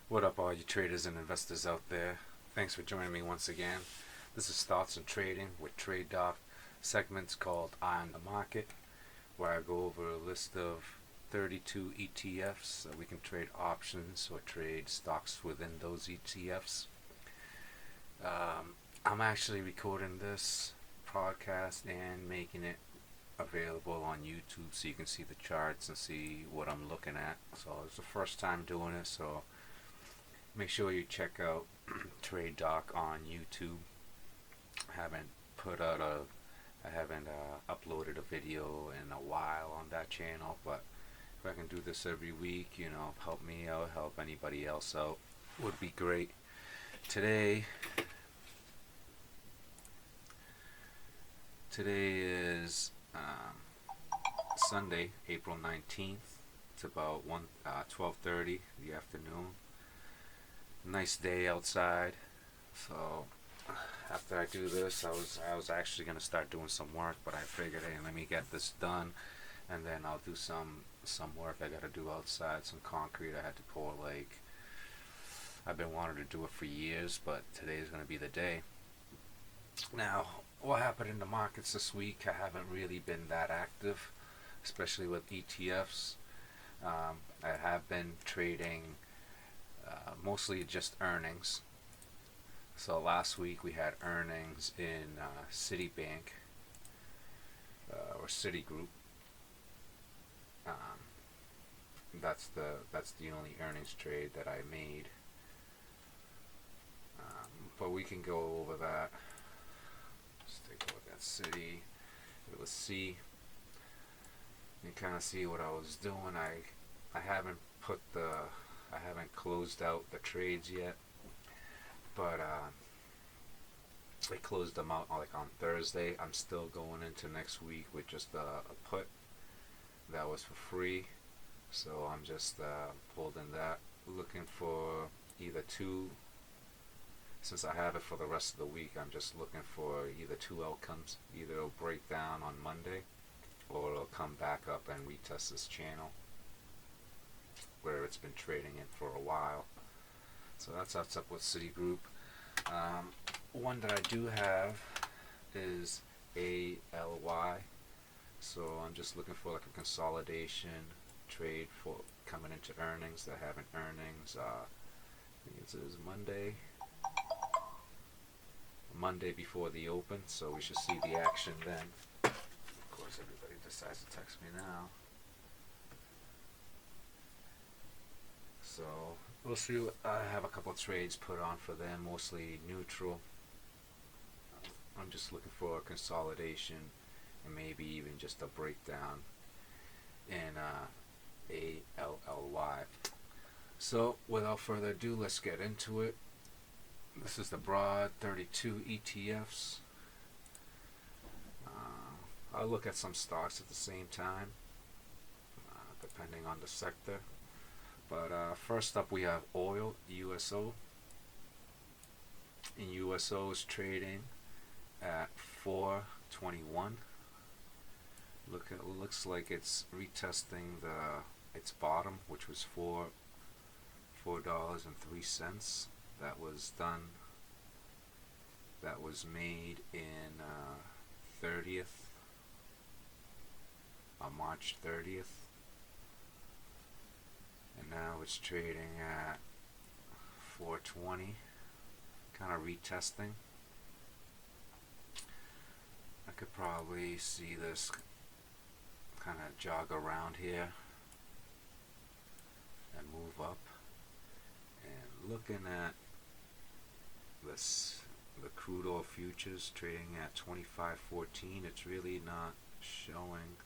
What up, all you traders and investors out there? Thanks for joining me once again. This is Thoughts on Trading with Trade Doc, segments called Eye on the Market, where I go over a list of 32 ETFs so we can trade options or trade stocks within those ETFs. I'm actually recording this podcast and making it available on YouTube so you can see the charts and see what I'm looking at. So it's the first time doing it, so make sure you check out Trade Doc on YouTube. I haven't uploaded a video in a while on that channel, but if I can do this every week, help me out, help anybody else out, would be great. Today is Sunday, April 19th. It's about 12:30 in the afternoon. Nice day outside. So after I do this, I was actually gonna start doing some work, but I figured, hey, let me get this done, and then I'll do some work I gotta do outside, some concrete I had to pour. Like, I've been wanting to do it for years, but today is gonna be the day. Now, what happened in the markets this week? I haven't really been that active, especially with ETFs. I have been trading mostly just earnings. So last week we had earnings in Citibank or Citigroup. That's the only earnings trade that I made. But we can go over that. Let's take a look at Citi. Let's see. You kind of see what I was doing. I haven't closed out the trades yet, but I closed them out like on Thursday. I'm still going into next week with just a put that was for free, so I'm just holding that, looking for either two. Since I have it for the rest of the week, I'm just looking for either two outcomes. Either it'll break down on Monday, or it'll come back up and retest this channel where it's been trading in for a while. So that's what's up with Citigroup. One that I do have is ALY. So I'm just looking for like a consolidation trade for coming into earnings. They're having earnings. I think it is Monday before the open, so we should see the action then. Of course, everybody decides to text me now. So we'll see. I have a couple of trades put on for them, mostly neutral. I'm just looking for a consolidation and maybe even just a breakdown in ALLY. So without further ado, let's get into it. This is the broad 32 ETFs. I'll look at some stocks at the same time, depending on the sector. But first up, we have oil, USO. And USO is trading at 421. Looks like it's retesting its bottom, which was $4.03. That was done. That was made in 30th, on March 30th. And now it's trading at 420, kind of retesting. I could probably see this kind of jog around here and move up. And looking at the crude oil futures trading at 25.14, it's really not showing.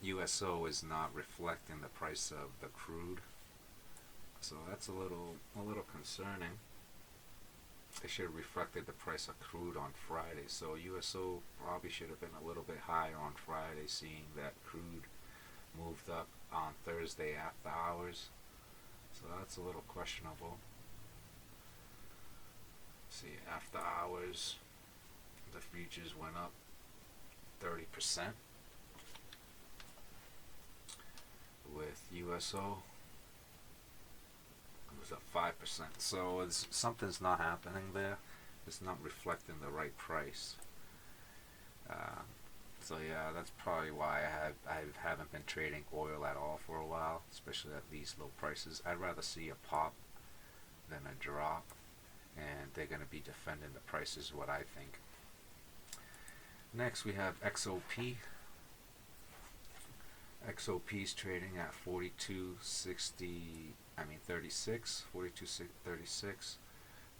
USO is not reflecting the price of the crude, so that's a little concerning. They should have reflected the price of crude on Friday, so USO probably should have been a little bit higher on Friday, seeing that crude moved up on Thursday after hours. So that's a little questionable. See, after hours, the futures went up 30%. With so. It was up 5%. So something's not happening there. It's not reflecting the right price. Uh, so yeah, that's probably why I haven't been trading oil at all for a while, especially at these low prices. I'd rather see a pop than a drop, and they're going to be defending the prices, what I think. Next we have XOP. XOP is trading at 36, 42.36.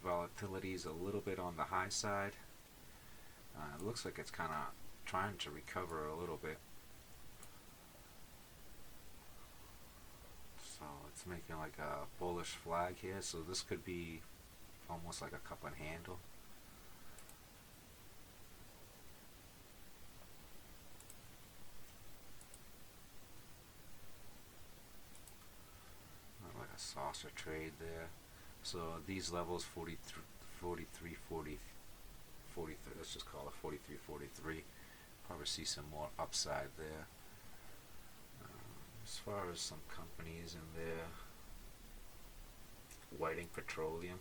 Volatility is a little bit on the high side. It looks like it's kind of trying to recover a little bit. So it's making like a bullish flag here. So this could be almost like a cup and handle. Like a saucer trade there. So these levels 43, 40, 43, let's just call it 43, 43. Probably see some more upside there. As far as some companies in there, Whiting Petroleum,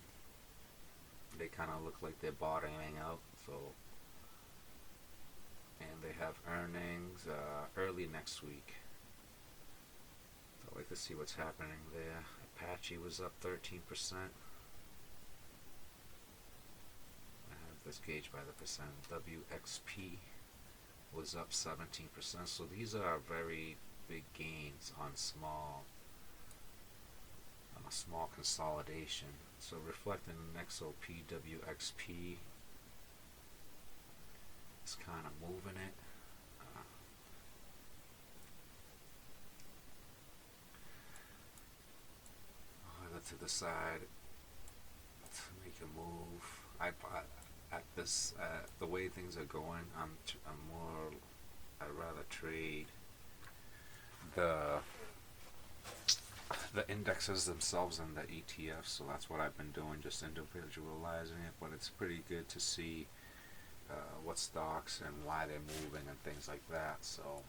they kind of look like they're bottoming out. So, and they have earnings early next week. So I'd like to see what's happening there. Apache was up 13%. I have this gauged by the percent. WXP was up 17%. So these are very big gains on a small consolidation. So reflecting in XOP, WXP is kind of moving it. To the side to make a move. At this the way things are going, I'd rather trade the indexes themselves and the ETFs. So that's what I've been doing, just individualizing it. But it's pretty good to see what stocks and why they're moving and things like that. So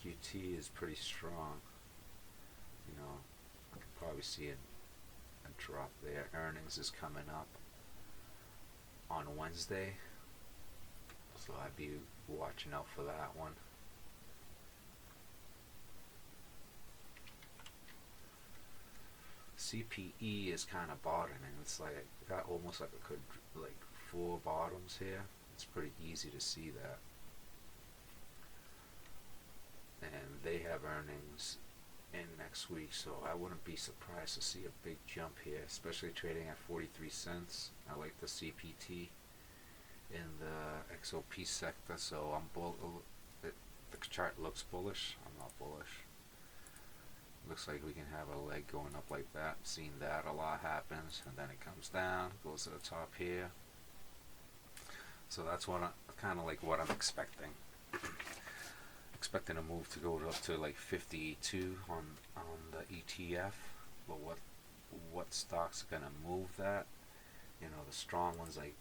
EQT is pretty strong. You know, I can probably see a drop there. Earnings is coming up on Wednesday, so I'd be watching out for that one. CPE is kind of bottoming. It's like got almost like a good like 4 bottoms here. It's pretty easy to see that. And they have earnings in next week, so I wouldn't be surprised to see a big jump here, especially trading at 43 cents. I like the CPT in the XOP sector, so the chart looks bullish. I'm not bullish. Looks like we can have a leg going up like that. Seen that a lot happens, and then it comes down, goes to the top here. So that's what kind of like what I'm expecting. Expecting a move to go up to like 52 on the ETF, but what stocks are gonna move that? You know, the strong ones like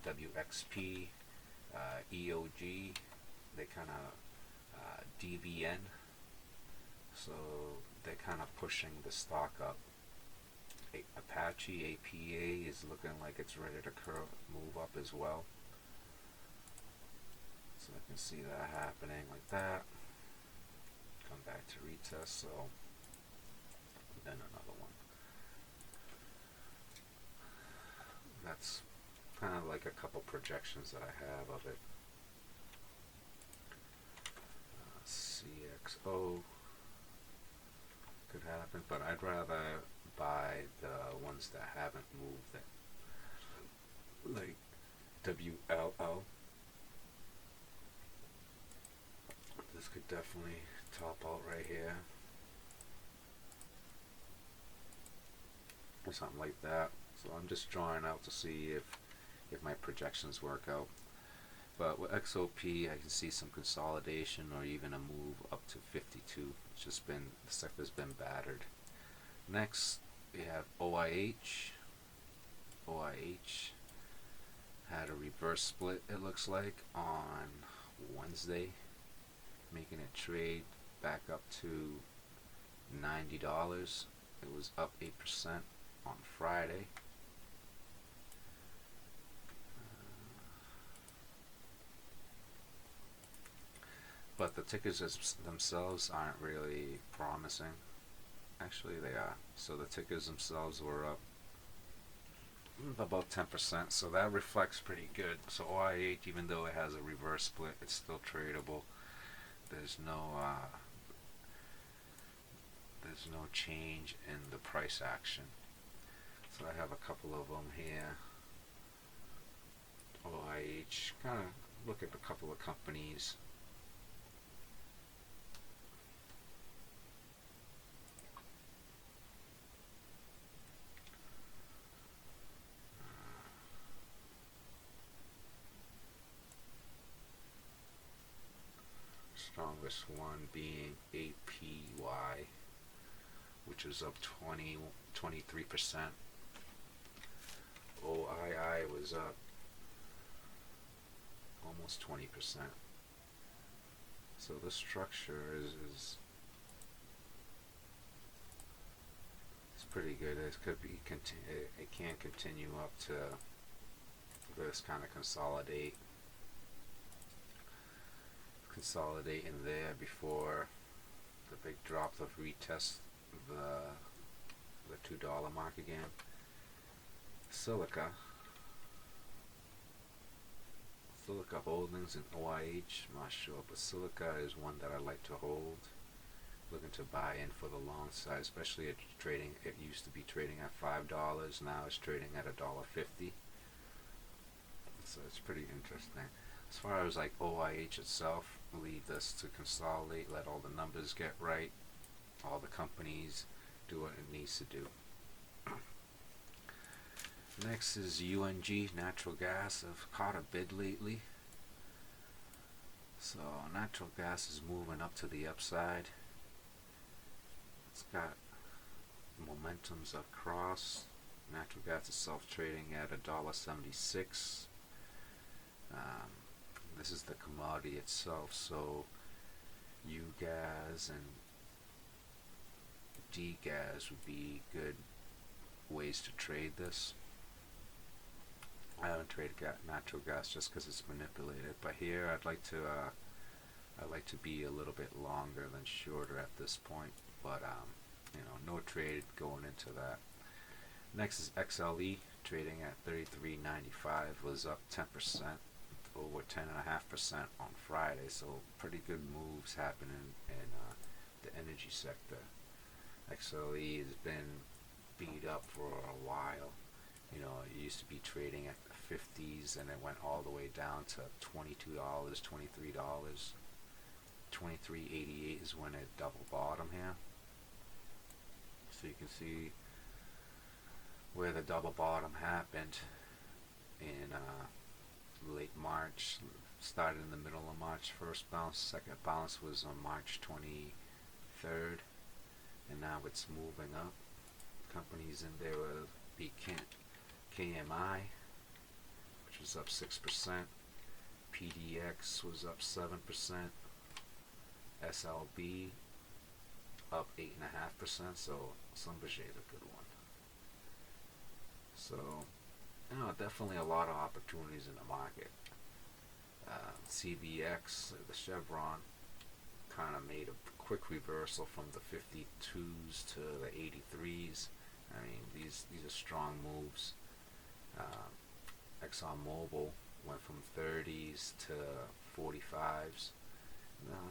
WXP, EOG, they kind of DVN, so they're kind of pushing the stock up. Apache APA is looking like it's ready to move up as well. So I can see that happening like that. Come back to retest, so then another one. That's kind of like a couple projections that I have of it. CXO could happen, but I'd rather buy the ones that haven't moved it. Like WLL. This could definitely top out right here, or something like that. So I'm just drawing out to see if my projections work out. But with XOP, I can see some consolidation or even a move up to 52. It's just been, the sector's been battered. Next, we have OIH. OIH had a reverse split, it looks like, on Wednesday, making it trade back up to $90. It was up 8% on Friday. But the tickers themselves aren't really promising. Actually, they are. So the tickers themselves were up about 10%, so that reflects pretty good. So OIH, even though it has a reverse split, it's still tradable. There's no change in the price action. So I have a couple of them here. OIH, kind of look at a couple of companies. Strongest one being APY, which is up 23%. OII was up almost 20%. So this structure is pretty good. It could be it can continue up to this kind of consolidate in there before the big drop of retest the $2 mark again. Silica Holdings and OIH, I'm not sure, but Silica is one that I like to hold. Looking to buy in for the long side, especially at trading. It used to be trading at $5, now it's trading at $1.50. So it's pretty interesting. As far as like OIH itself, leave this to consolidate, let all the numbers get right, all the companies do what it needs to do. Next is UNG, natural gas. I've caught a bid lately. So natural gas is moving up to the upside. It's got momentums across. Natural gas itself trading at $1.76. This is the commodity itself, so U-gas and D-gas would be good ways to trade this. I haven't traded natural gas just because it's manipulated, but here I'd like to be a little bit longer than shorter at this point, but no trade going into that. Next is XLE, trading at $33.95, was up 10%, over 10.5% on Friday, so pretty good moves happening in the energy sector. XLE has been beat up for a while. It used to be trading at the 50s, and it went all the way down to $22, $23. $23.88 is when it double bottom here. So you can see where the double bottom happened in late March, started in the middle of March. First bounce, second bounce was on March 23rd, and now it's moving up. Companies in there will be KMI, which was up 6%. PDX was up 7%. SLB up 8.5%. So Schlumberger is a good one. So definitely a lot of opportunities in the market. CVX, the Chevron, kind of made a quick reversal from the 52s to the 83s. I mean, these are strong moves. ExxonMobil went from 30s to 45s.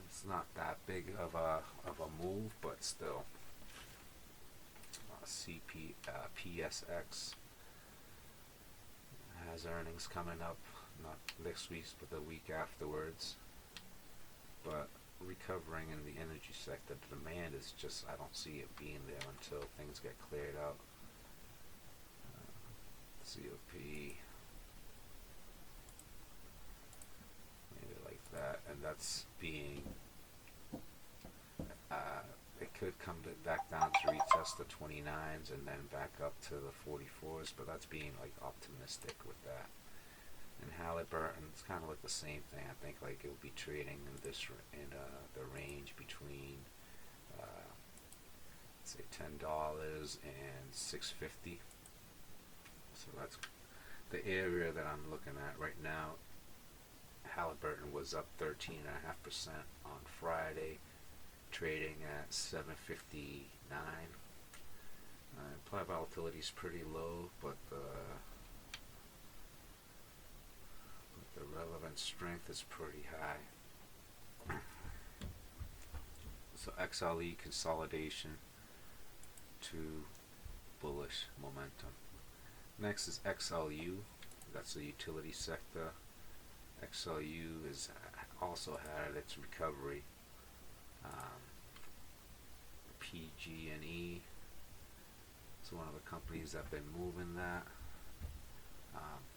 It's not that big of a move, but still. PSX has earnings coming up, not this week, but the week afterwards. But recovering in the energy sector, the demand is just, I don't see it being there until things get cleared out. COP, maybe like that, and that's being it could come back down to retest the 29s and then back up to the 44s, but that's being like optimistic with that. And Halliburton, it's kind of like the same thing. I think like it'll be trading in the range between say $10 and $6.50. So that's the area that I'm looking at right now. Halliburton was up 13.5% on Friday, trading at 759. Implied volatility is pretty low, but the relevant strength is pretty high. So XLE consolidation to bullish momentum. Next is XLU. That's the utility sector. XLU is also had its recovery. PG&E is one of the companies that have been moving that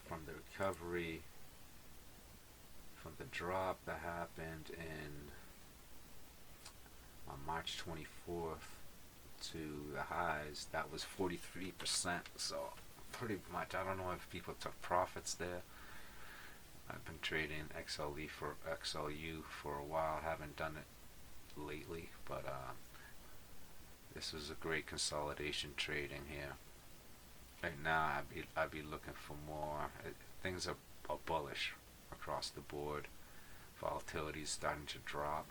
from the recovery, from the drop that happened on March 24th to the highs. That was 43%. So pretty much, I don't know if people took profits there. I've been trading XLU for a while. Haven't done it lately, but this is a great consolidation trading here. Right now, I'd be looking for more. Things are bullish across the board. Volatility is starting to drop.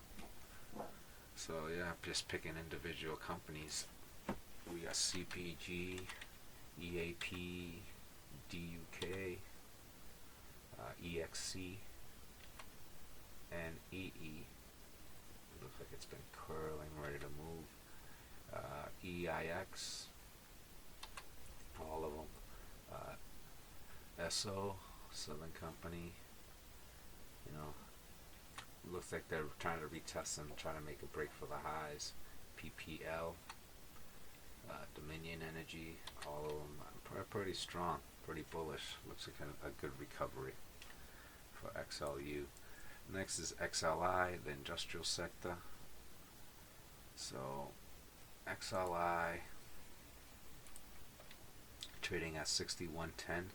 So yeah, just picking individual companies. We got CPG, EAP, DUK, EXC, and EE. Looks like it's been curling, ready to move. EIX, all of them. SO, Southern Company. You know, looks like they're trying to retest them, trying to make a break for the highs. PPL, Dominion Energy, all of them are pretty strong, pretty bullish. Looks like a good recovery for XLU. Next is XLI, the industrial sector. So XLI trading at 61.10,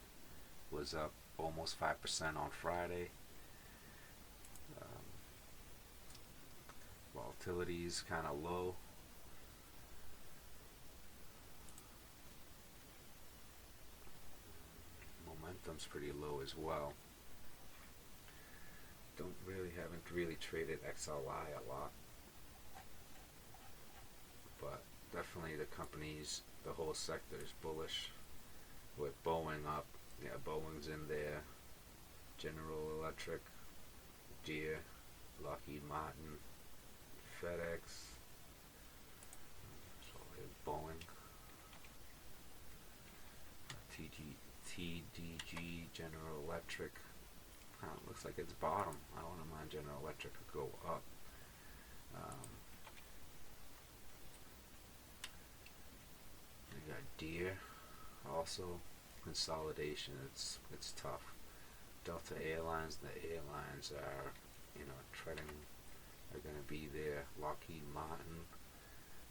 was up almost 5% on Friday. Volatility is kind of low. Momentum's pretty low as well. Haven't really traded XLI a lot, but definitely the companies, the whole sector is bullish. With Boeing up, yeah, Boeing's in there. General Electric, Deere, Lockheed Martin, FedEx, so Boeing, TDG, General Electric. Looks like it's bottom. I wouldn't mind General Electric could go up. We got Deere, also consolidation. It's tough. Delta Airlines, the airlines are, are going to be there. Lockheed Martin.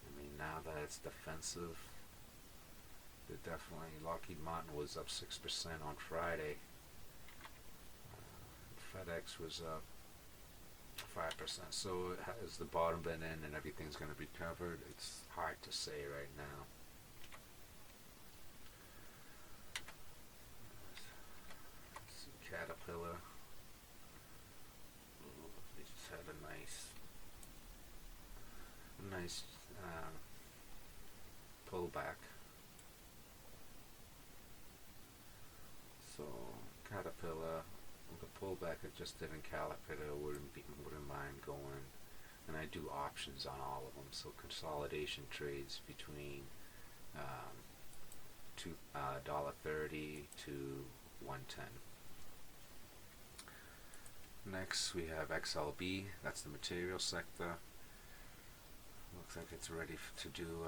I mean, now that it's defensive, Lockheed Martin was up 6% on Friday. FedEx was up 5%. So has the bottom been in and everything's going to be covered? It's hard to say right now. Let's see, Caterpillar. They just had a nice pullback. So Caterpillar, the pullback it just did in Caterpillar, wouldn't mind going, and I do options on all of them. So consolidation trades between $1.30 to $1.10. Next we have XLB. That's the material sector. Looks like it's ready to do.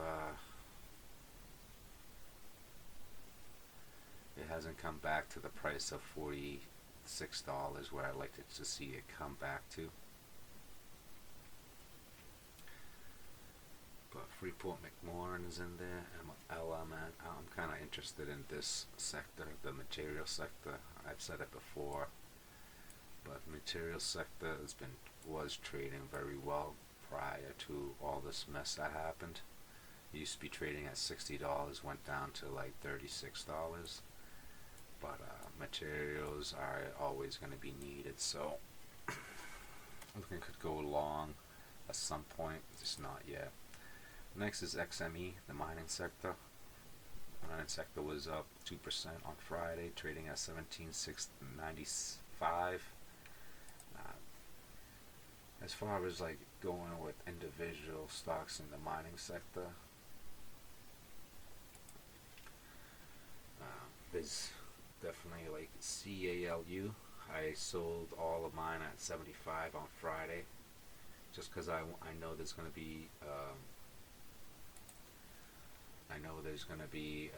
It hasn't come back to the price of $46 where I'd like to see it come back to. But Freeport McMoran is in there, and LMN. I'm kind of interested in this sector, the material sector. I've said it before, but material sector was trading very well prior to all this mess that happened. It used to be trading at $60, went down to like $36. But materials are always going to be needed, so looking could go long at some point, just not yet. Next is XME, the mining sector. The mining sector was up 2% on Friday, trading at 17,695. As far as like going with individual stocks in the mining sector, there's definitely like CALU. I sold all of mine at 75 on Friday, just because I know there's going to be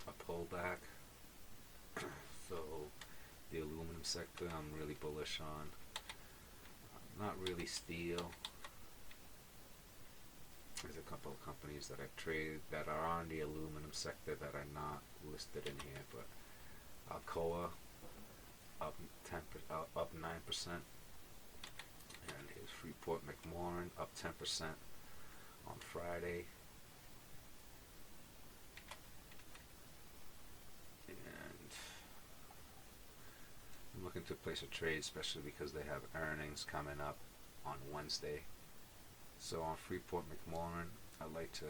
a pullback. So the aluminum sector I'm really bullish on. Not really steel. There's a couple of companies that I've traded that are on the aluminum sector that are not listed in here, but Alcoa up 9%, and here's Freeport McMoran up 10% on Friday. And I'm looking to place a trade, especially because they have earnings coming up on Wednesday. So on Freeport McMoran, I'd like to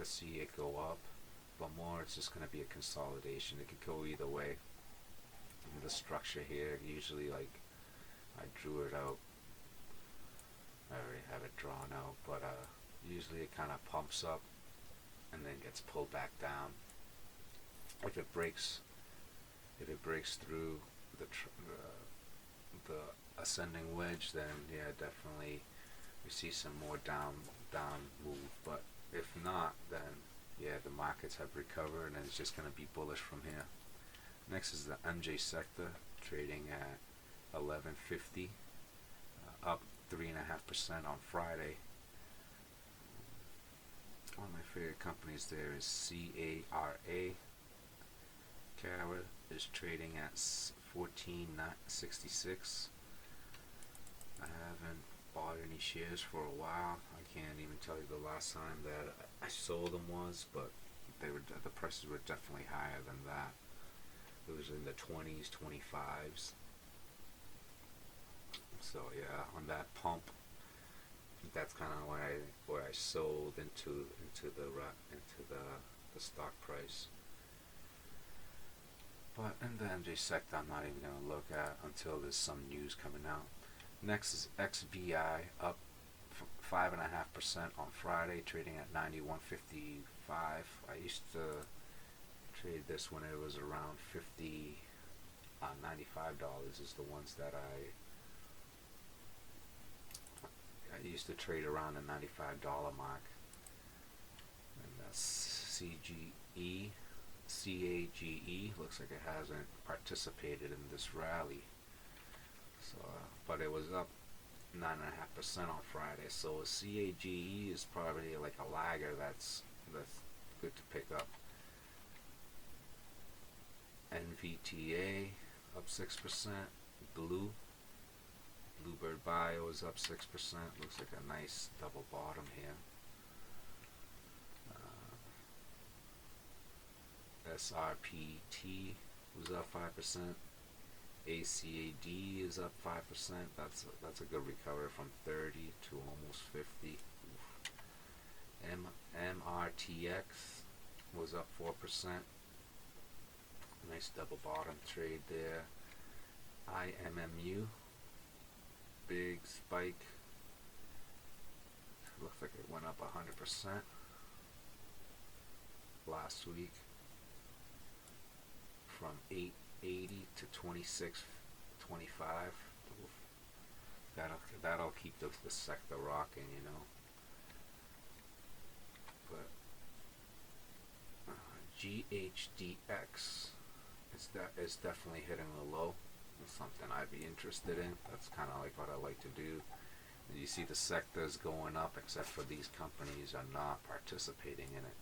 see it go up, but more it's just going to be a consolidation. It could go either way. And the structure here, usually like I drew it out. I already have it drawn out, but usually it kind of pumps up and then gets pulled back down. If it breaks through the ascending wedge, then yeah, definitely we see some more down move. But if not, then yeah, the markets have recovered and it's just going to be bullish from here. Next is the MJ sector, trading at 1150, up 3.5% on Friday. One of my favorite companies there is CARA. CARA is trading at 14.66. I haven't bought any shares for a while. I can't even tell you the last time that I sold them was, but the prices were definitely higher than that. It was in the 20s, 25s. So yeah, on that pump, that's kind of where I sold into the stock price. But in the MJ sector, I'm not even going to look at until there's some news coming out. Next is XVI, up 5.5% on Friday, trading at 91.55. I used to trade this when it was around $95 is the ones that I used to trade around the $95 mark. And that's CAGE looks like it hasn't participated in this rally. So, but it was up 9.5% on Friday. So CAGE is probably like a lagger that's good to pick up. NVTA up 6%. Bluebird Bio is up 6%. Looks like a nice double bottom here. SRPT was up 5%. ACAD is up 5%. That's a good recovery from 30 to almost 50. MRTX was up 4%. Nice double bottom trade there. IMMU, big spike. Looks like it went up 100% last week from 880 to 2625. That'll keep the sector rocking, you know. But GHDX is definitely hitting a low. It's something I'd be interested in. That's kind of like what I like to do. You see the sectors going up, except for these companies are not participating in it.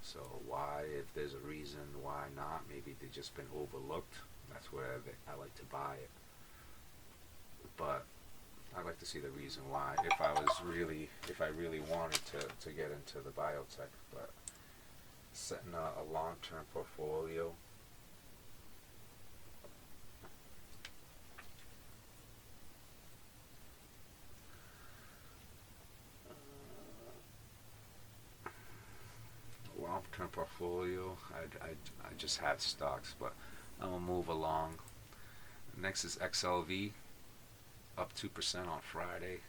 So why, if there's a reason why not, maybe they've just been overlooked. That's where I like to buy it. But I'd like to see the reason why if I really wanted to get into the biotech. But setting a long-term portfolio, I just had stocks, but I'm gonna move along. Next is XLV, up 2% on Friday,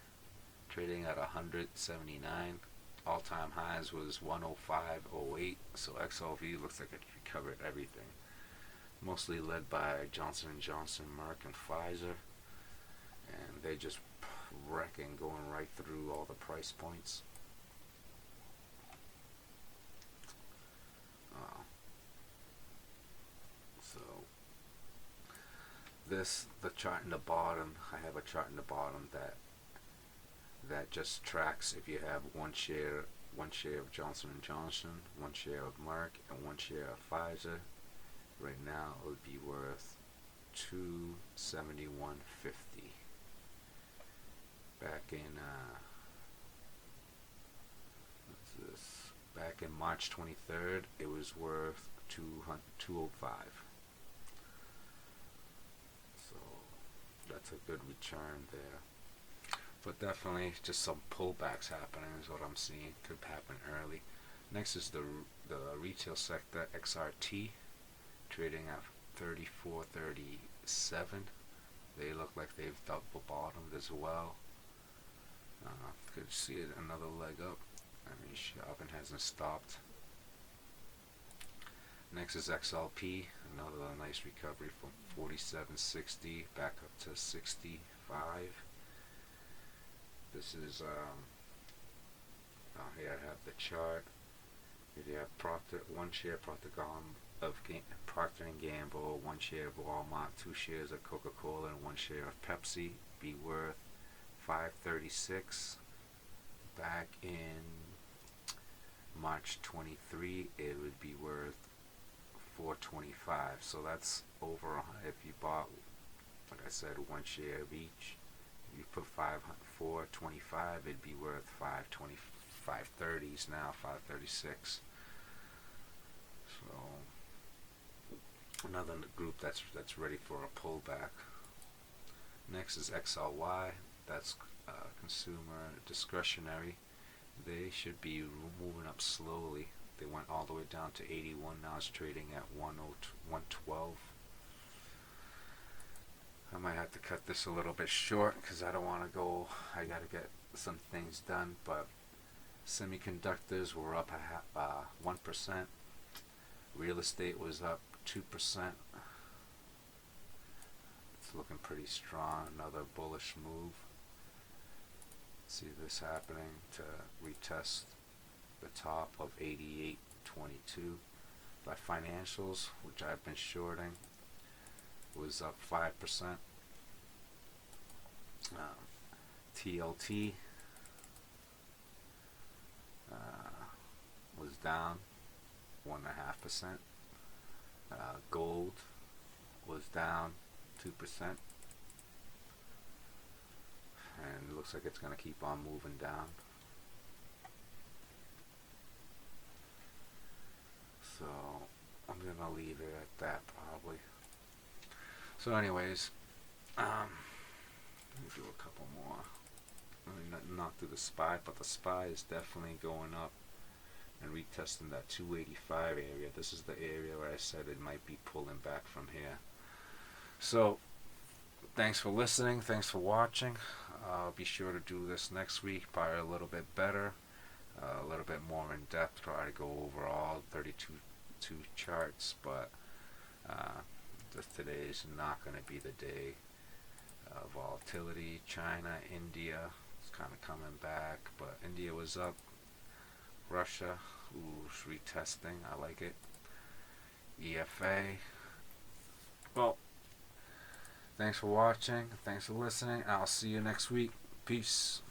trading at 179. All-time highs was 105.08. So XLV looks like it recovered everything. Mostly led by Johnson & Johnson, Merck, and Pfizer, and they just wrecking, going right through all the price points. So the chart in the bottom, I have a chart in the bottom that just tracks if you have one share of Johnson & Johnson, one share of Merck, and one share of Pfizer. Right now it would be worth $271.50. Back in back in March 23rd, it was worth $205. So that's a good return there. But definitely just some pullbacks happening is what I'm seeing. Could happen early. Next is the retail sector, XRT, trading at 34.37. They look like they've double bottomed as well. Could see it another leg up. I mean, shopping hasn't stopped. Next is XLP, another nice recovery from 47.60 back up to 65. This is here I have the chart. Here you have one share Procter & Gamble, one share of Walmart, two shares of Coca-Cola, and one share of Pepsi. Be worth $5.36. Back in March 23, it would be worth $4.25. So that's over. If you bought, like I said, one share of each, you put $4.25, it'd be worth $5.30s now, $5.36. So another group that's ready for a pullback. Next is XLY. That's consumer discretionary. They should be moving up slowly. They went all the way down to 81. Now it's trading at 112. I might have to cut this a little bit short because I don't want to go. I got to get some things done. But semiconductors were up 1%. Real estate was up 2%. It's looking pretty strong. Another bullish move. See this happening to retest the top of 88.22. By financials, which I've been shorting, was up 5%. TLT was down 1.5%. Gold was down 2%. And it looks like it's going to keep on moving down. So I'm going to leave it at that probably. So anyways, let me do a couple more. I mean, not through the SPY, but the SPY is definitely going up and retesting that 285 area. This is the area where I said it might be pulling back from here. So thanks for listening. Thanks for watching. I'll be sure to do this next week, probably a little bit better, a little bit more in depth. Try to go over all 32 charts, but today is not going to be the day. Volatility, China, India, it's kind of coming back, but India was up. Russia, who's retesting, I like it. EFA. Well, thanks for watching. Thanks for listening. I'll see you next week. Peace.